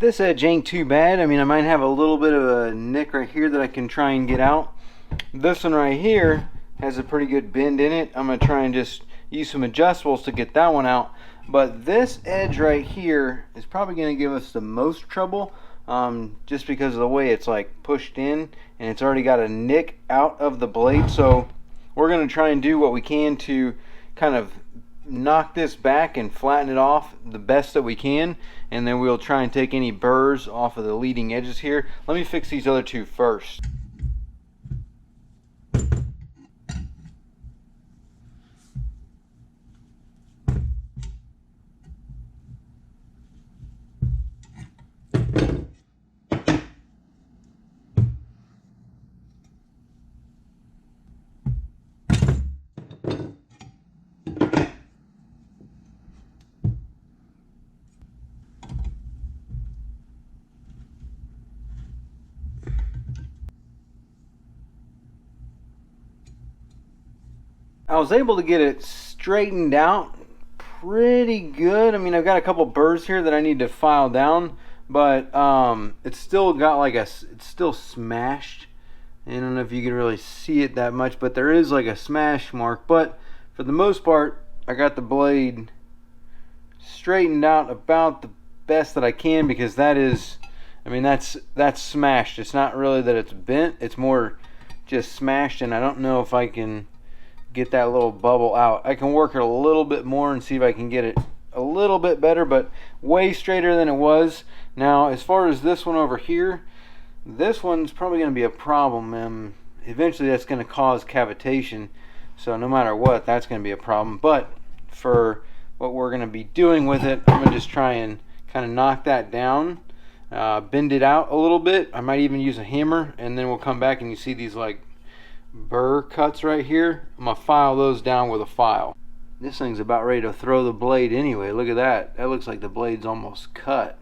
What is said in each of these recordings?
This edge ain't too bad. I mean, I might have a little bit of a nick right here that I can try and get out. This one right here has a pretty good bend in it. I'm going to try and just use some adjustables to get that one out. But this edge right here is probably going to give us the most trouble, just because of the way it's like pushed in and it's already got a nick out of the blade. So we're going to try and do what we can to kind of knock this back and flatten it off the best that we can, and then we'll try and take any burrs off of the leading edges here. Let me fix these other two first. I was able to get it straightened out pretty good. I mean, I've got a couple burrs here that I need to file down, but it's still got like it's still smashed. I don't know if you can really see it that much, but there is like a smash mark. But for the most part, I got the blade straightened out about the best that I can, because that is, I mean, that's smashed. It's not really that it's bent, it's more just smashed, and I don't know if I can get that little bubble out. I can work it a little bit more and see if I can get it a little bit better, but way straighter than it was. Now, as far as this one over here, this one's probably going to be a problem. Eventually that's going to cause cavitation, so no matter what, that's going to be a problem. But for what we're going to be doing with it, I'm going to just try and kind of knock that down, bend it out a little bit. I might even use a hammer, and then we'll come back and you see these like burr cuts right here. I'm gonna file those down with a file. This thing's about ready to throw the blade anyway. Look at that. That looks like the blade's almost cut.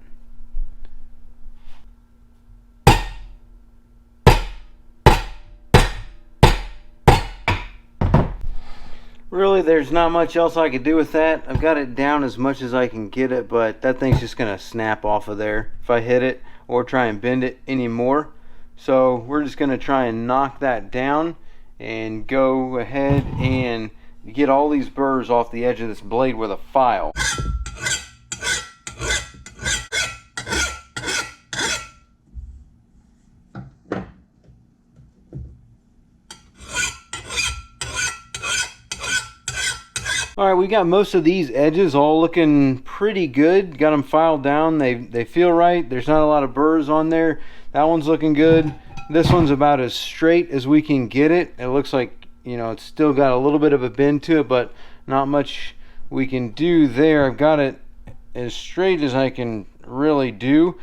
Really, there's not much else I could do with that. I've got it down as much as I can get it, but that thing's just gonna snap off of there if I hit it or try and bend it anymore. So we're just going to try and knock that down and go ahead and get all these burrs off the edge of this blade with a file. Alright, we got most of these edges all looking pretty good. Got them filed down. They feel right. There's not a lot of burrs on there. That one's looking good. This one's about as straight as we can get it. It looks like, you know, it's still got a little bit of a bend to it, but not much we can do there. I've got it as straight as I can really do.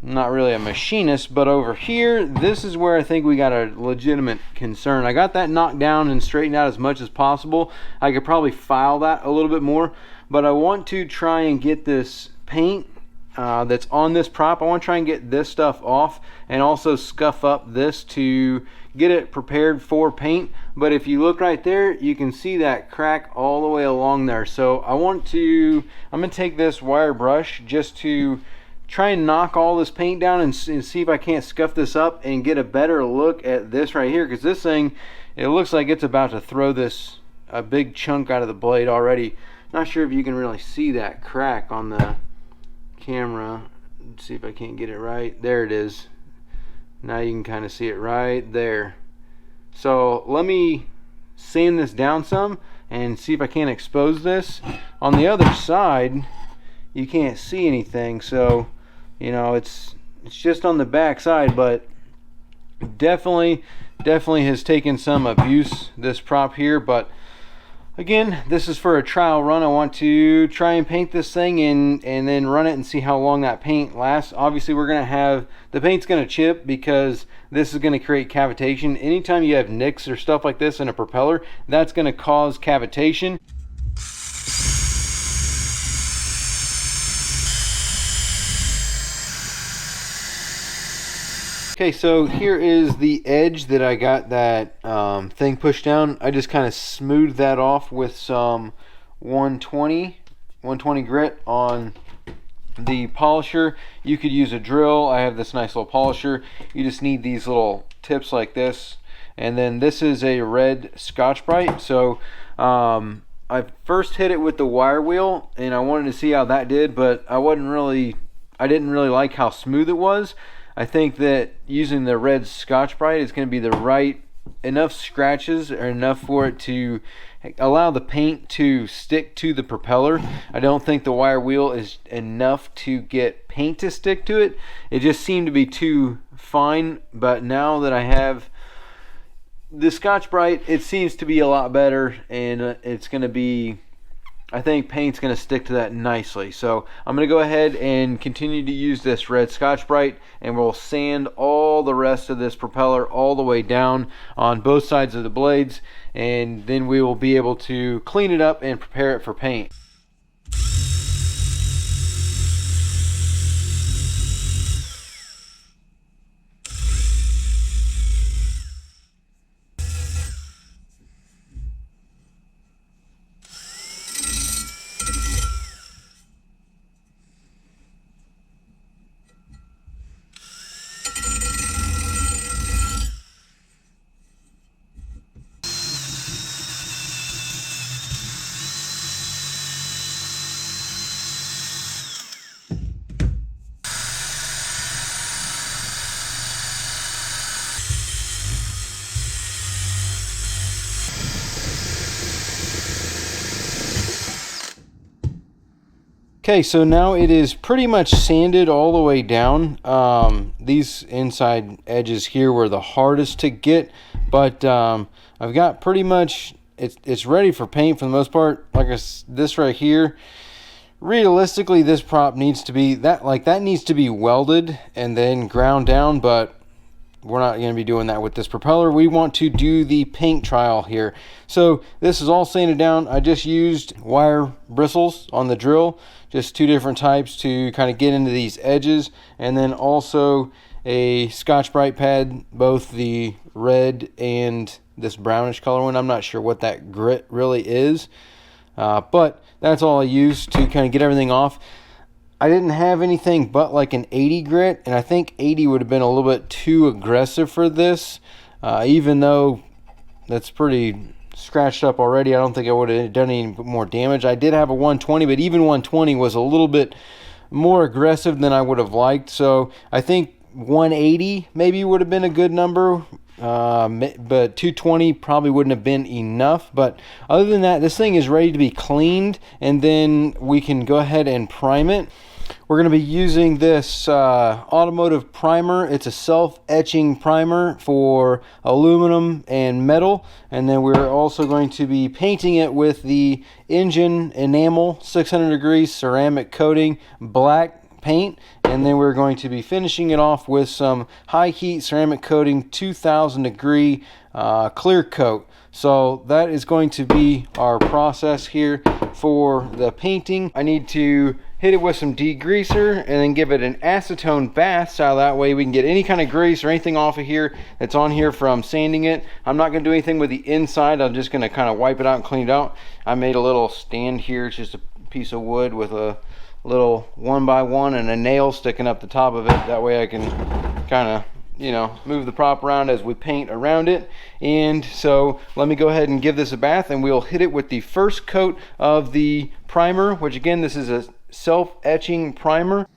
Not really a machinist, but over here, this is where I think we got a legitimate concern. I got that knocked down and straightened out as much as possible. I could probably file that a little bit more, but I want to try and get this paint that's on this prop. I want to try and get this stuff off and also scuff up this to get it prepared for paint. But if you look right there, you can see that crack all the way along there. So I'm going to take this wire brush just to try and knock all this paint down and see if I can't scuff this up and get a better look at this right here, because this thing, it looks like it's about to throw a big chunk out of the blade already. Not sure if you can really see that crack on the camera. Let's see if I can't get it right. There it is. Now you can kind of see it right there. So let me sand this down some and see if I can expose this. On the other side, you can't see anything, so you know it's just on the back side, but definitely has taken some abuse, this prop here. But again, this is for a trial run. I want to try and paint this thing and then run it and see how long that paint lasts. Obviously we're going to have, the paint's going to chip because this is going to create cavitation. Anytime you have nicks or stuff like this in a propeller, that's going to cause cavitation. Okay, so here is the edge that I got that thing pushed down. I just kind of smoothed that off with some 120 grit on The polisher, you could use a drill. I have this nice little polisher. You just need these little tips like this. And then this is a red Scotch-Brite. So I first hit it with the wire wheel, and I wanted to see how that did, but I didn't really like how smooth it was. I think that using the red Scotch-Brite is going to be the right enough scratches, or enough for it to allow the paint to stick to the propeller. I don't think the wire wheel is enough to get paint to stick to it. It just seemed to be too fine, but now that I have the Scotch-Brite, it seems to be a lot better, and it's going to be, I think paint's going to stick to that nicely. So I'm going to go ahead and continue to use this red Scotch-Brite, and we'll sand all the rest of this propeller all the way down on both sides of the blades, and then we will be able to clean it up and prepare it for paint. Okay, so now it is pretty much sanded all the way down. These inside edges here were the hardest to get, but I've got pretty much, it's ready for paint for the most part. Like this right here, realistically this prop needs to be, that needs to be welded and then ground down, but we're not going to be doing that with this propeller. We want to do the paint trial here. So this is all sanded down. I just used wire bristles on the drill, just two different types to kind of get into these edges, and then also a Scotch-Brite pad, both the red and this brownish color one. I'm not sure what that grit really is, but that's all I used to kind of get everything off. I didn't have anything but like an 80 grit, and I think 80 would have been a little bit too aggressive for this, even though that's pretty scratched up already. I don't think I would have done any more damage. I did have a 120, but even 120 was a little bit more aggressive than I would have liked. So I think 180 maybe would have been a good number, but 220 probably wouldn't have been enough. But other than that, this thing is ready to be cleaned, and then we can go ahead and prime it. We're going to be using this automotive primer. It's a self-etching primer for aluminum and metal, and then we're also going to be painting it with the engine enamel 600 degrees ceramic coating black paint, and then we're going to be finishing it off with some high heat ceramic coating 2000 degree clear coat. So that is going to be our process here for the painting. I need to hit it with some degreaser and then give it an acetone bath, so that way we can get any kind of grease or anything off of here that's on here from sanding it. I'm not going to do anything with the inside. I'm just going to kind of wipe it out and clean it out. I made a little stand here. It's just a piece of wood with a little 1x1 and a nail sticking up the top of it. That way I can kind of, you know, move the prop around as we paint around it. And so let me go ahead and give this a bath, and we'll hit it with the first coat of the primer, which again, this is a self-etching primer.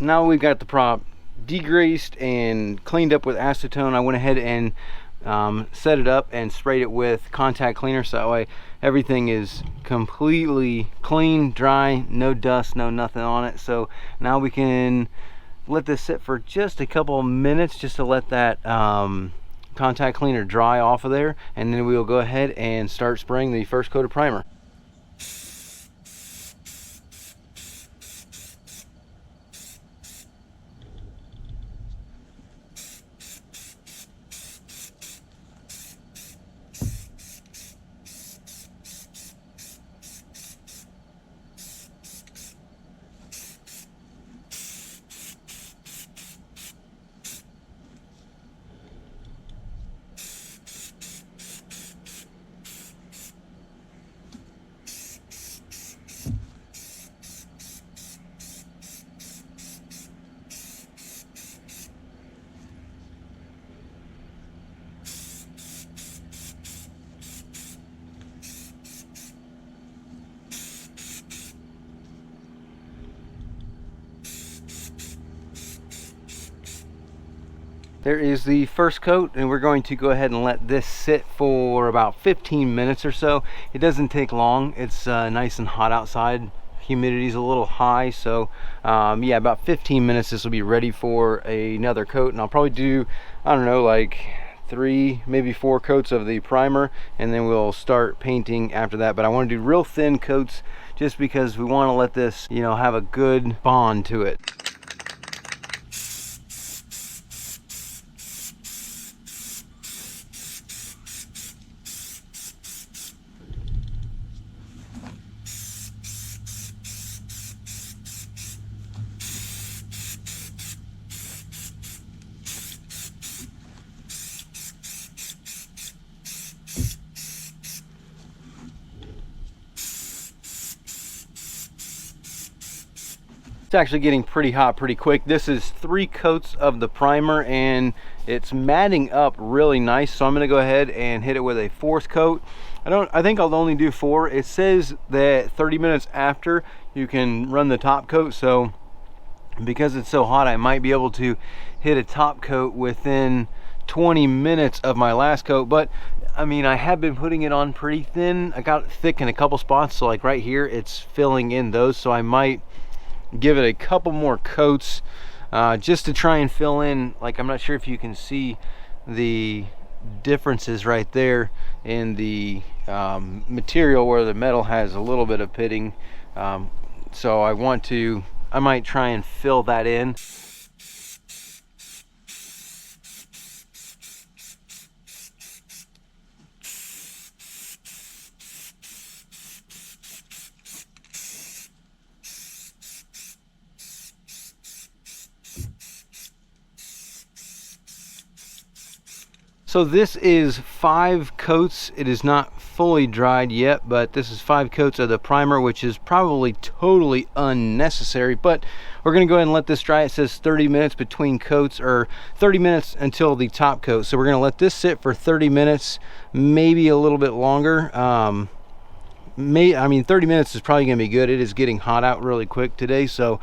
Now we've got the prop degreased and cleaned up with acetone. I went ahead and set it up and sprayed it with contact cleaner, so that way everything is completely clean, dry, no dust, no nothing on it. So now we can let this sit for just a couple of minutes just to let that contact cleaner dry off of there, and then we'll go ahead and start spraying the first coat of primer. there is the first coat, and we're going to go ahead and let this sit for about 15 minutes or so. It doesn't take long. It's nice and hot outside. Humidity's a little high, so yeah, about 15 minutes this will be ready for another coat, and I'll probably do, I don't know, like 3, maybe 4 coats of the primer, and then we'll start painting after that. But I want to do real thin coats just because we want to let this, you know, have a good bond to it. It's actually getting pretty hot pretty quick. This is 3 coats of the primer, and it's matting up really nice, so I'm going to go ahead and hit it with a 4th coat. I think I'll only do 4. It says that 30 minutes after you can run the top coat, so because it's so hot I might be able to hit a top coat within 20 minutes of my last coat. But I mean, I have been putting it on pretty thin. I got it thick in a couple spots, so like right here it's filling in those, so I might give it a couple more coats just to try and fill in. Like, I'm not sure if you can see the differences right there in the material where the metal has a little bit of pitting, so I might try and fill that in. So this is 5 coats. It is not fully dried yet, but this is 5 coats of the primer, which is probably totally unnecessary, but we're going to go ahead and let this dry. It says 30 minutes between coats, or 30 minutes until the top coat. So we're going to let this sit for 30 minutes, maybe a little bit longer. I mean, 30 minutes is probably going to be good. It is getting hot out really quick today, so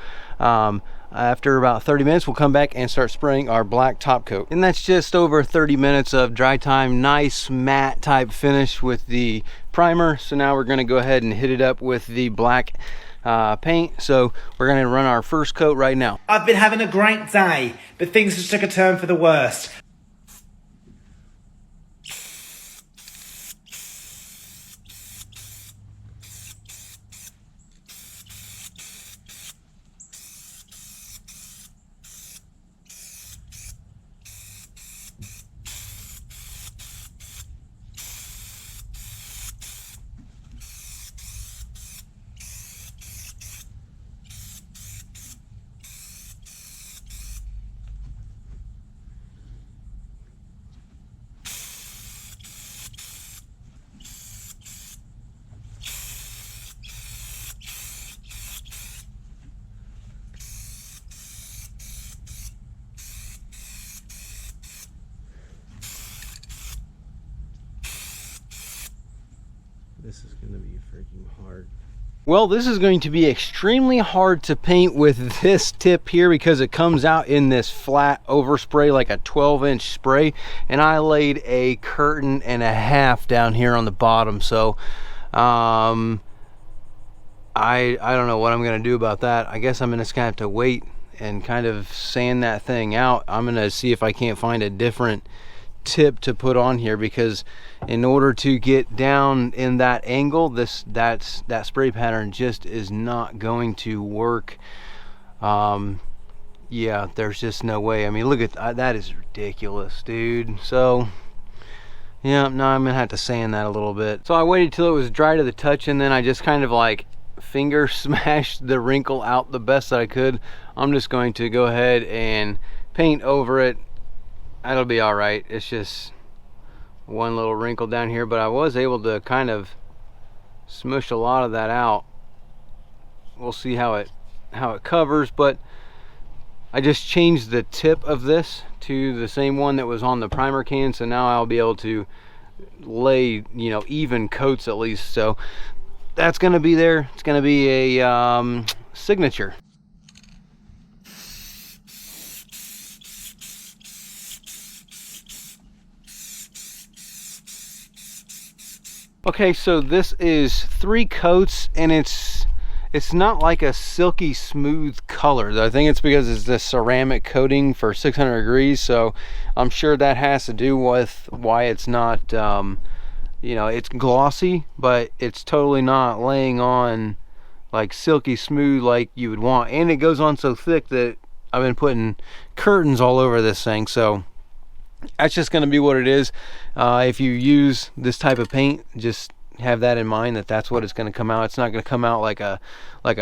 after about 30 minutes, we'll come back and start spraying our black top coat. And that's just over 30 minutes of dry time. Nice matte type finish with the primer. So now we're going to go ahead and hit it up with the black paint. So we're going to run our first coat right now. I've been having a great day, but things just took a turn for the worst. This is going to be freaking hard. Well, this is going to be extremely hard to paint with this tip here because it comes out in this flat overspray, like a 12-inch spray, and I laid a curtain and a half down here on the bottom. So I don't know what I'm going to do about that. I guess I'm just going to have to wait and kind of sand that thing out. I'm going to see if I can't find a different tip to put on here, because in order to get down in that angle, that spray pattern just is not going to work. Yeah, there's just no way. I mean, look at that. Is ridiculous, dude. So yeah, now I'm gonna have to sand that a little bit. So I waited till it was dry to the touch, and then I just kind of like finger smashed the wrinkle out the best that I could. I'm just going to go ahead and paint over it. That'll be all right. It's just one little wrinkle down here, but I was able to kind of smush a lot of that out. We'll see how it covers, but I just changed the tip of this to the same one that was on the primer can, so now I'll be able to lay, you know, even coats at least. So that's going to be there. It's going to be a signature. Okay, so this is 3 coats, and it's not like a silky smooth color. I think it's because it's the ceramic coating for 600 degrees, so I'm sure that has to do with why it's not you know, it's glossy, but it's totally not laying on like silky smooth like you would want. And it goes on so thick that I've been putting curtains all over this thing, so that's just going to be what it is. If you use this type of paint, just have that in mind, that that's what it's going to come out. It's not going to come out like a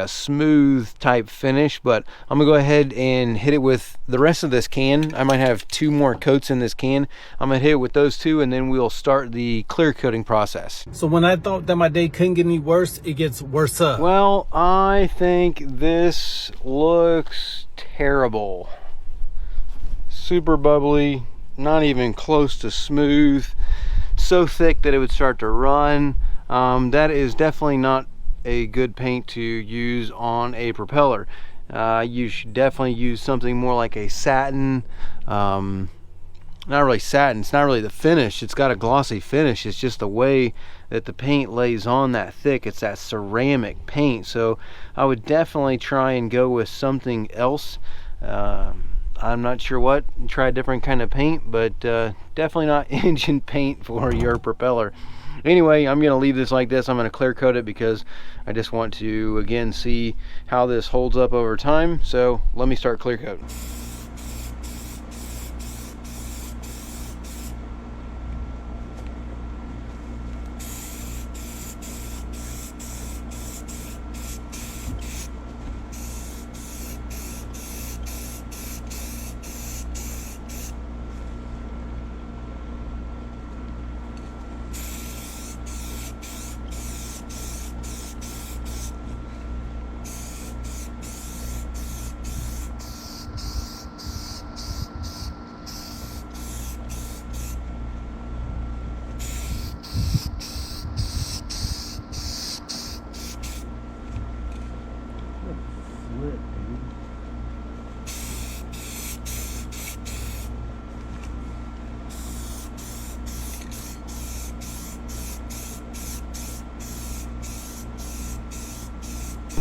smooth type finish, but I'm gonna go ahead and hit it with the rest of this can. I might have 2 more coats in this can. I'm gonna hit it with those 2, and then we'll start the clear coating process. So when I thought that my day couldn't get any worse, it gets worse up. Well, I think this looks terrible. Super bubbly, not even close to smooth, so thick that it would start to run. That is definitely not a good paint to use on a propeller. You should definitely use something more like a satin. Not really satin, it's not really the finish, it's got a glossy finish, it's just the way that the paint lays on that thick. It's that ceramic paint, so I would definitely try and go with something else. I'm not sure what, try a different kind of paint, but definitely not engine paint for your propeller. Anyway, I'm gonna leave this like this. I'm gonna clear coat it because I just want to again see how this holds up over time. So let me start clear coating.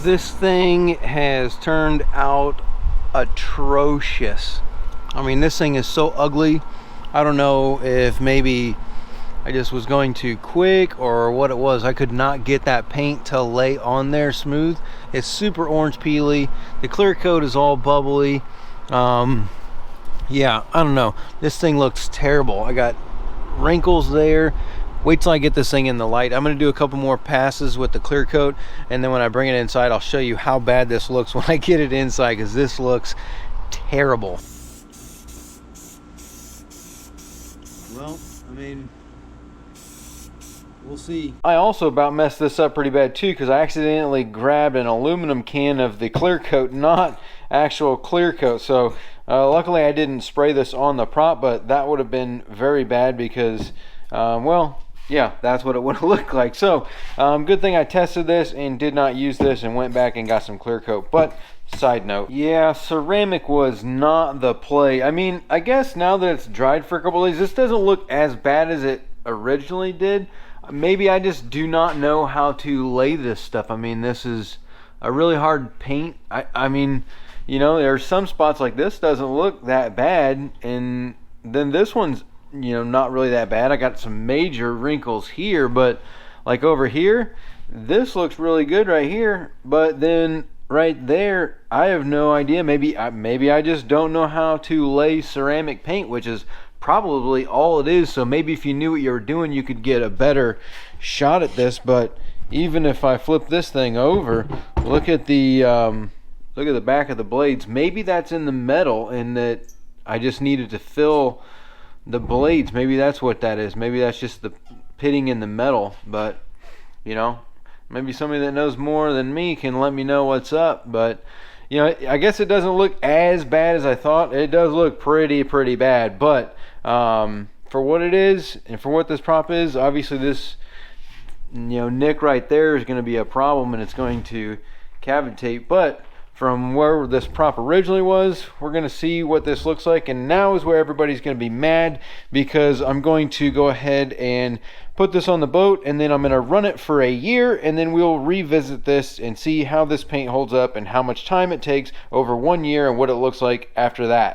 This thing has turned out atrocious. I mean, this thing is so ugly. I don't know if maybe I just was going too quick or what it was. I could not get that paint to lay on there smooth. It's super orange peely. The clear coat is all bubbly. Yeah, I don't know. This thing looks terrible. I got wrinkles there. Wait till I get this thing in the light. I'm going to do a couple more passes with the clear coat, and then when I bring it inside, I'll show you how bad this looks when I get it inside, because this looks terrible. Well, I mean, we'll see. I also about messed this up pretty bad too, because I accidentally grabbed an aluminum can of the clear coat, not actual clear coat. So luckily I didn't spray this on the prop, but that would have been very bad because well, yeah, that's what it would have looked like. So good thing I tested this and did not use this and went back and got some clear coat. But side note, yeah, ceramic was not the play. I mean, I guess now that it's dried for a couple days, this doesn't look as bad as it originally did. Maybe I just do not know how to lay this stuff. I mean, this is a really hard paint. I mean, you know, there's some spots like this doesn't look that bad, and then this one's, you know, not really that bad. I got some major wrinkles here, but like over here, this looks really good right here, but then right there, I have no idea. Maybe I just don't know how to lay ceramic paint, which is probably all it is. So maybe if you knew what you were doing, you could get a better shot at this. But even if I flip this thing over, look at the back of the blades. Maybe that's in the metal, and that I just needed to fill the blades. Maybe that's what that is. Maybe that's just the pitting in the metal. But you know, maybe somebody that knows more than me can let me know what's up. But you know, I guess it doesn't look as bad as I thought. It does look pretty bad, but for what it is and for what this prop is, obviously this, you know, nick right there is going to be a problem, and it's going to cavitate. But from where this prop originally was. We're going to see what this looks like, and now is where everybody's going to be mad, because I'm going to go ahead and put this on the boat, and then I'm going to run it for a year, and then we'll revisit this and see how this paint holds up and how much time it takes over 1 year and what it looks like after that.